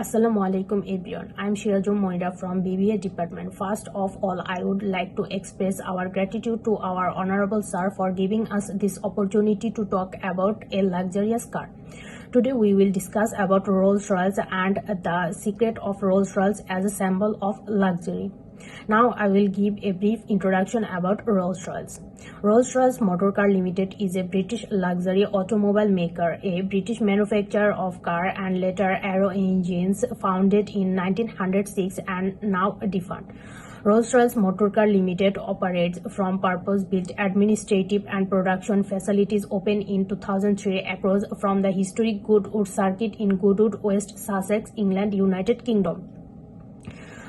Assalamu alaikum everyone. I am Shirajum Moira from BBA department. First of all, I would like to express our gratitude to our honorable sir for giving us this opportunity to talk about a luxurious car. Today we will discuss about Rolls-Royce and the secret of Rolls-Royce as a symbol of luxury. Now I will give a brief introduction about Rolls-Royce. Rolls-Royce Motor Car Limited is a British luxury automobile maker, a British manufacturer of car and later aero engines, founded in 1906 and now defunct. Rolls-Royce Motor Car Limited operates from purpose-built administrative and production facilities opened in 2003 across from the historic Goodwood Circuit in Goodwood, West Sussex, England, United Kingdom.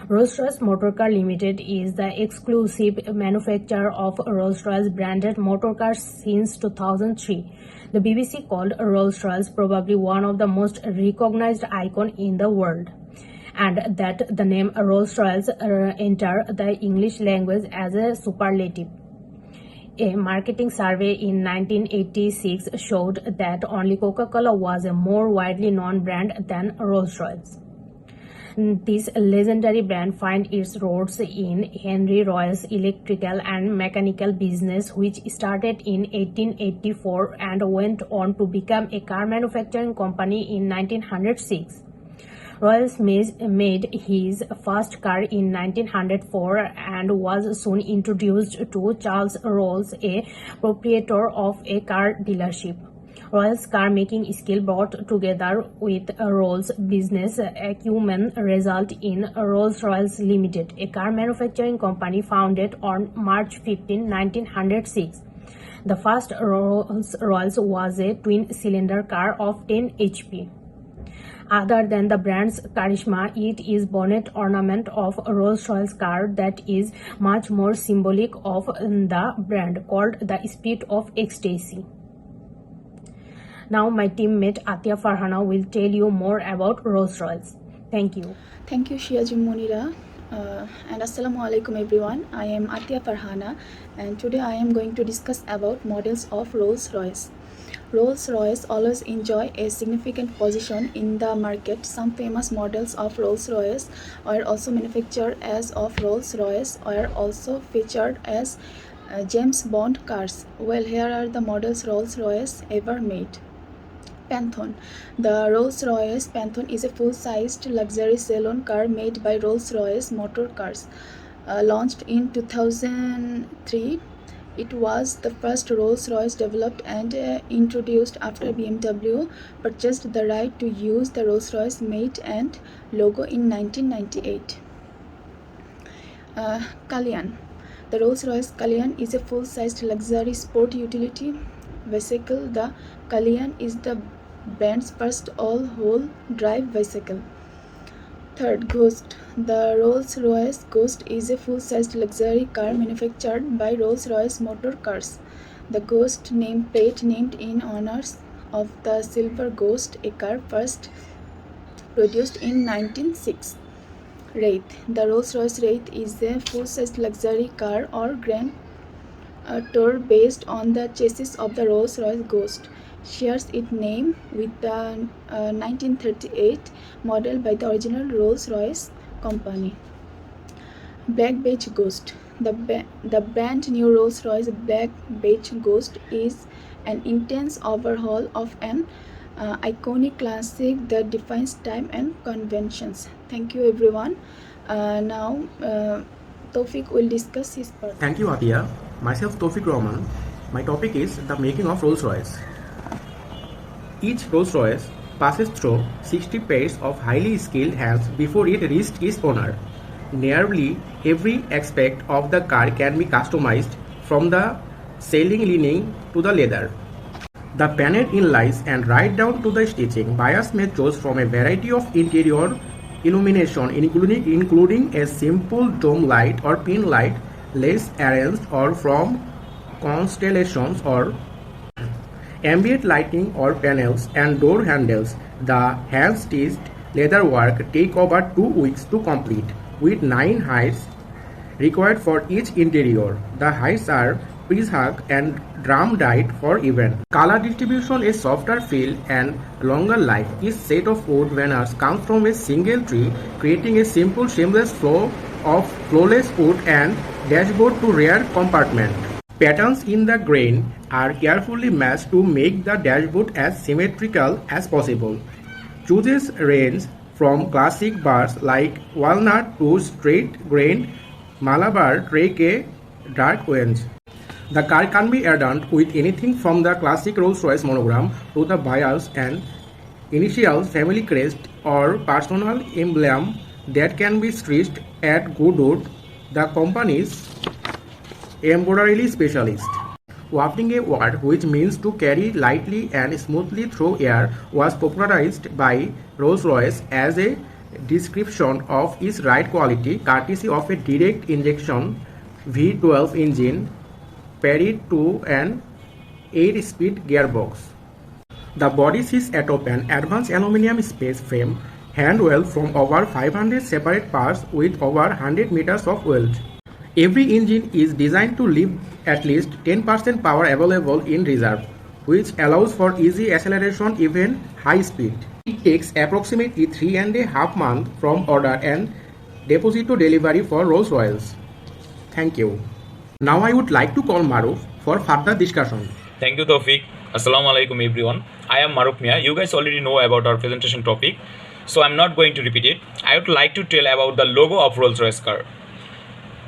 Rolls-Royce Motor Car Limited is the exclusive manufacturer of Rolls-Royce branded motor cars since 2003. The BBC called Rolls-Royce probably one of the most recognized icons in the world, and that the name Rolls-Royce entered the English language as a superlative. A marketing survey in 1986 showed that only Coca-Cola was a more widely known brand than Rolls-Royce. This legendary brand finds its roots in Henry Royce's electrical and mechanical business, which started in 1884 and went on to become a car manufacturing company in 1906. Royce made his first car in 1904 and was soon introduced to Charles Rolls, a proprietor of a car dealership. Royce's car-making skill brought together with Rolls' business acumen result in Rolls-Royce Limited, a car manufacturing company founded on March 15, 1906. The first Rolls-Royce was a twin-cylinder car of 10 HP. Other than the brand's charisma, it is bonnet ornament of Rolls-Royce car that is much more symbolic of the brand, called the Spirit of Ecstasy. Now my teammate Atia Farhana will tell you more about Rolls-Royce. Thank you. Thank you, Shirajum Monira. And Assalamu alaikum everyone. I am Atia Farhana and today I am going to discuss about models of Rolls-Royce. Rolls-Royce always enjoy a significant position in the market. Some famous models of Rolls-Royce are also manufactured as of Rolls-Royce or also featured as James Bond cars. Well, here are the models Rolls-Royce ever made. Pantheon. The Rolls-Royce Pantheon is a full-sized luxury saloon car made by Rolls-Royce Motor Cars. Launched in 2003, it was the first Rolls-Royce developed and introduced after BMW purchased the right to use the Rolls-Royce mate and logo in 1998. Cullinan. The Rolls-Royce Cullinan is a full-sized luxury sport utility vehicle. The Cullinan is the brand's first all-wheel drive vehicle. Third, Ghost. The Rolls-Royce Ghost is a full-sized luxury car manufactured by Rolls-Royce Motor Cars. The Ghost nameplate named in honor of the Silver Ghost, a car first produced in 1906. Wraith. The Rolls-Royce Wraith is a full-sized luxury car or Grand Tour based on the chassis of the Rolls-Royce Ghost. Shares its name with the 1938 model by the original Rolls-Royce company. Black Beige Ghost. The brand new Rolls-Royce Black Beige Ghost is an intense overhaul of an iconic classic that defines time and conventions. Thank you everyone. Now Tawfiq will discuss his part. Thank you, Atia. Myself, Tawfiq Rahman. My topic is the making of Rolls-Royce. Each Rolls-Royce passes through 60 pairs of highly skilled hands before it reaches its owner. Nearly every aspect of the car can be customized, from the sailing lining to the leather, the panel inlays, and right down to the stitching. Buyers may choose from a variety of interior illumination, including a simple dome light or pin light, less arranged, or from constellations or ambient lighting or panels and door handles. The hand-stitched leatherwork take over 2 weeks to complete, with 9 heights required for each interior. The heights are pre-hug and drum died for event. Color distribution, a softer feel and longer life. Each set of wood vanners comes from a single tree, creating a simple seamless flow of flawless wood and dashboard to rear compartment. Patterns in the grain are carefully matched to make the dashboard as symmetrical as possible. Chooses range from classic bars like walnut to straight-grained Malabar Treke dark orange. The car can be adorned with anything from the classic Rolls-Royce monogram to the bias and initials, family crest, or personal emblem that can be stitched at Goodwood, the company's embroidery specialist. Wafting a word, which means to carry lightly and smoothly through air, was popularized by Rolls-Royce as a description of its ride quality, courtesy of a direct injection V12 engine paired to an 8-speed gearbox. The body sits atop an advanced aluminum space frame, hand-wheeled from over 500 separate parts with over 100 meters of weld. Every engine is designed to leave at least 10% power available in reserve, which allows for easy acceleration even high speed. It takes approximately 3.5 months from order and deposit to delivery for Rolls-Royce. Thank you. Now I would like to call Maruf for further discussion. Thank you, Tawfiq. Assalamu alaikum, everyone. I am Maruf Mia. You guys already know about our presentation topic, so I'm not going to repeat it. I would like to tell about the logo of Rolls-Royce car.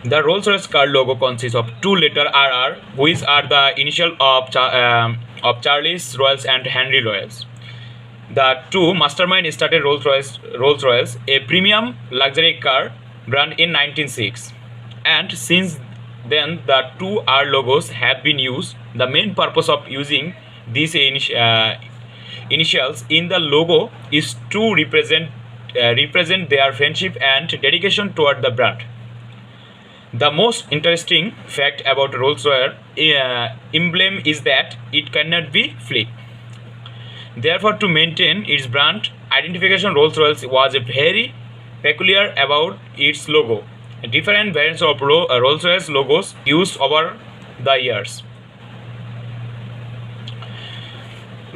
The Rolls-Royce car logo consists of two letter RR, which are the initial of Charles Royce and Henry Royce. The two mastermind started Rolls-Royce, a premium luxury car brand in 1906, and since then the two R logos have been used. The main purpose of using these initials in the logo is to represent their friendship and dedication toward the brand. The most interesting fact about Rolls-Royce emblem is that it cannot be flicked. Therefore, to maintain its brand identification, Rolls-Royce was very peculiar about its logo. Different variants of Rolls-Royce logos used over the years.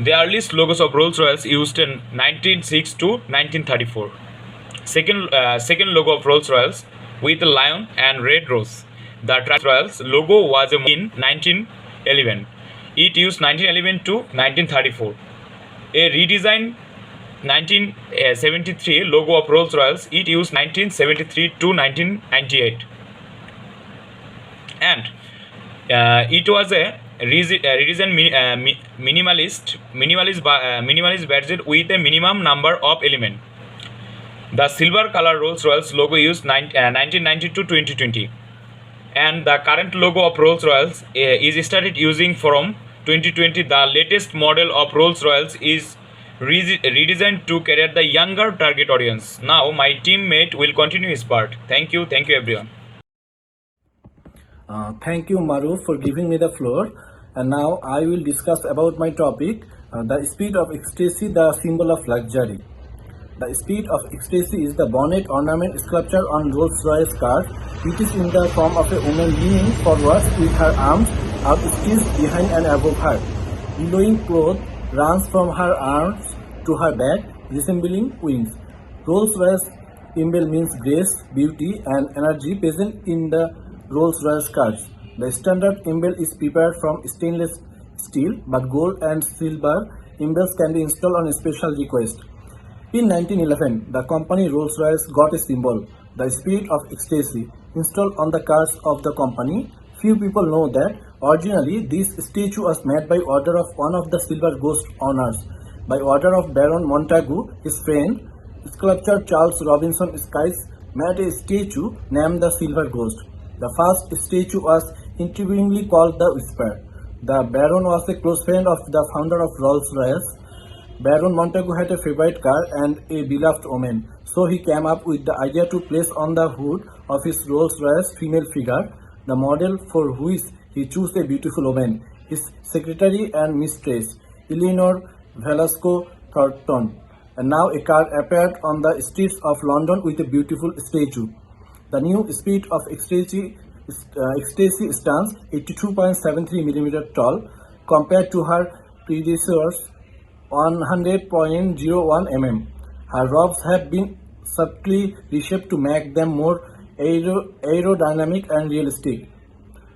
The earliest logos of Rolls-Royce used in 1906 to 1934. Second logo of Rolls-Royce with a lion and red rose. The Rolls-Royce logo was in 1911. It used 1911 to 1934. A redesigned 1973 logo of Rolls-Royce, it used 1973 to 1998. And it was a redesigned minimalist budget with a minimum number of elements. The silver color Rolls-Royce logo used 1990 to 2020, and the current logo of Rolls-Royce is started using from 2020. The latest model of Rolls-Royce is redesigned to cater the younger target audience. Now my teammate will continue his part. Thank you everyone. Thank you, Maru, for giving me the floor. And now I will discuss about my topic, the speed of ecstasy, the symbol of luxury. The speed of ecstasy is the bonnet ornament sculpture on Rolls-Royce cars. It is in the form of a woman leaning forward with her arms outstretched behind and above her. Billowing cloth runs from her arms to her back, resembling wings. Rolls-Royce emblem means grace, beauty, and energy present in the Rolls-Royce cars. The standard emblem is prepared from stainless steel, but gold and silver emblems can be installed on a special request. In 1911, the company Rolls-Royce got a symbol, the Spirit of Ecstasy, installed on the cars of the company. Few people know that originally this statue was made by order of one of the Silver Ghost owners. By order of Baron Montagu, his friend, sculptor Charles Robinson Skies made a statue named the Silver Ghost. The first statue was intriguingly called the Whisper. The Baron was a close friend of the founder of Rolls-Royce. Baron Montagu had a favorite car and a beloved woman, so he came up with the idea to place on the hood of his Rolls-Royce female figure, the model for which he chose a beautiful woman, his secretary and mistress, Eleanor Velasco Thornton. And now a car appeared on the streets of London with a beautiful statue. The new Spirit of Ecstasy Ecstasy stands 82.73 mm tall compared to her predecessors 100.01 mm. Her robes have been subtly reshaped to make them more aerodynamic and realistic.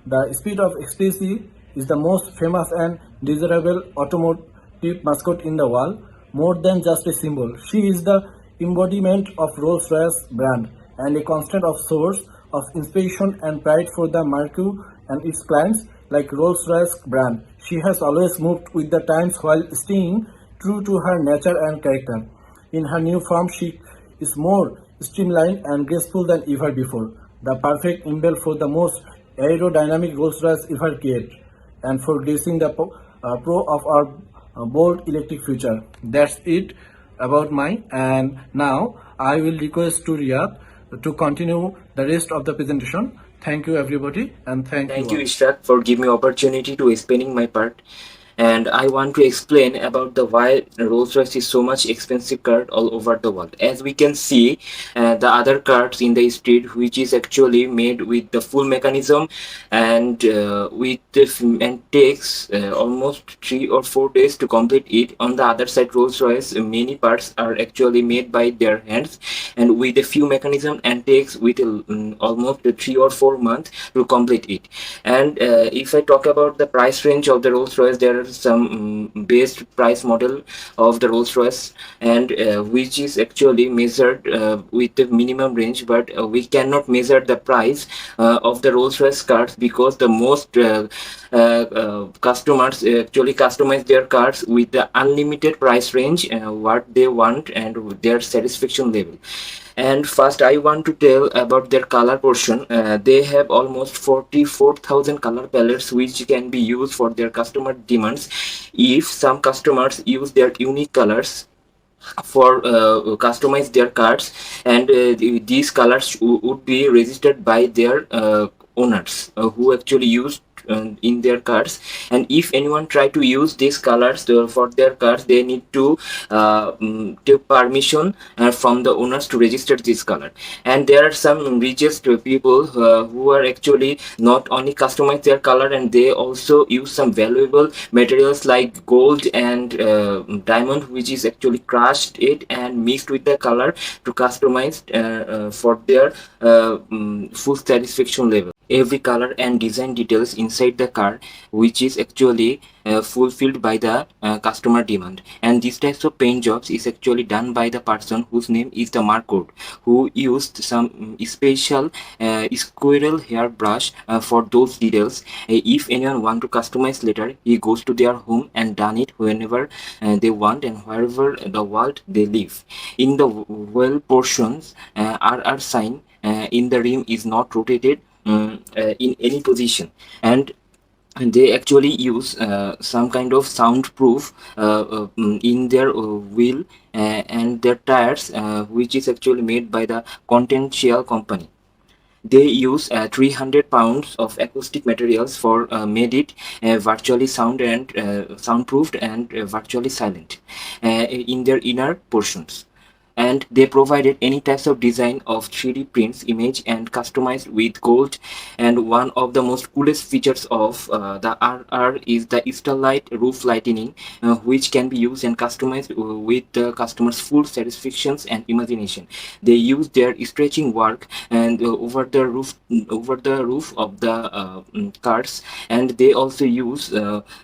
The speed of ecstasy is the most famous and desirable automotive mascot in the world, more than just a symbol. She is the embodiment of Rolls-Royce brand and a constant of source of inspiration and pride for the Mercury and its clients like Rolls-Royce brand. She has always moved with the times while staying true to her nature and character. In her new form, she is more streamlined and graceful than ever before, the perfect embel for the most aerodynamic Rolls-Royce ever created, and for gracing the pro of our bold electric future. That's it about mine. And now I will request to Riyadh to continue the rest of the presentation. Thank you everybody, and thank Thank you you, all. Ishraq, for giving me opportunity to explaining my part. And I want to explain about the why Rolls-Royce is so much expensive car all over the world. As we can see, the other cars in the street, which is actually made with the full mechanism and and takes almost 3 or 4 days to complete it. On the other side, Rolls-Royce, many parts are actually made by their hands and with a few mechanism and takes with almost 3 or 4 months to complete it. And if I talk about the price range of the Rolls-Royce, there are some base price model of the Rolls-Royce, and which is actually measured with the minimum range, but we cannot measure the price of the Rolls-Royce cars because the most customers actually customize their cars with the unlimited price range, what they want and their satisfaction level. And first I want to tell about their color portion. They have almost 44,000 color palettes which can be used for their customer demands. If some customers use their unique colors for customize their cards, and these colors would be registered by their owners who actually use in their cards. And if anyone try to use these colors for their cards, they need to take permission from the owners to register this color. And there are some richest people who are actually not only customize their color, and they also use some valuable materials like gold and diamond, which is actually crushed it and mixed with the color to customize for their full satisfaction level. Every color and design details inside the car, which is actually fulfilled by the customer demand. And these types of paint jobs is actually done by the person whose name is the Marcode, who used some special squirrel hair brush for those details. If anyone want to customize later, he goes to their home and done it whenever they want and wherever the world they live. In the well portions, RR sign in the rim is not rotated in any position, and they actually use some kind of soundproof in their wheel and their tires, which is actually made by the Continental company. They use 300 pounds of acoustic materials for made it virtually sound and soundproofed and virtually silent in their inner portions. And they provided any types of design of 3D prints image and customized with gold. And one of the most coolest features of the RR is the starlight roof lighting, which can be used and customized with the customer's full satisfactions and imagination. They use their stretching work and over the roof of the cars, and they also use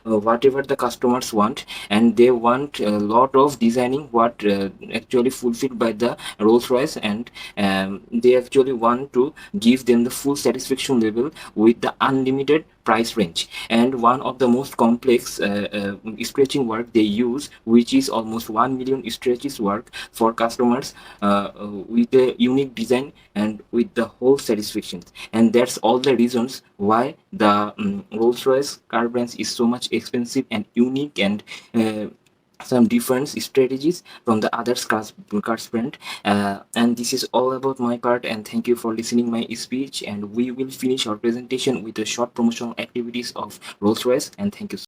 whatever the customers want, and they want a lot of designing what actually fulfilled by the Rolls-Royce, and they actually want to give them the full satisfaction level with the unlimited price range. And one of the most complex stretching work they use, which is almost 1 million stretches work for customers with a unique design and with the whole satisfaction. And that's all the reasons why the Rolls-Royce car brands is so much expensive and unique, and some different strategies from the other cars brand. And this is all about my part, and thank you for listening my speech, and we will finish our presentation with the short promotional activities of Rolls-Royce. And thank you.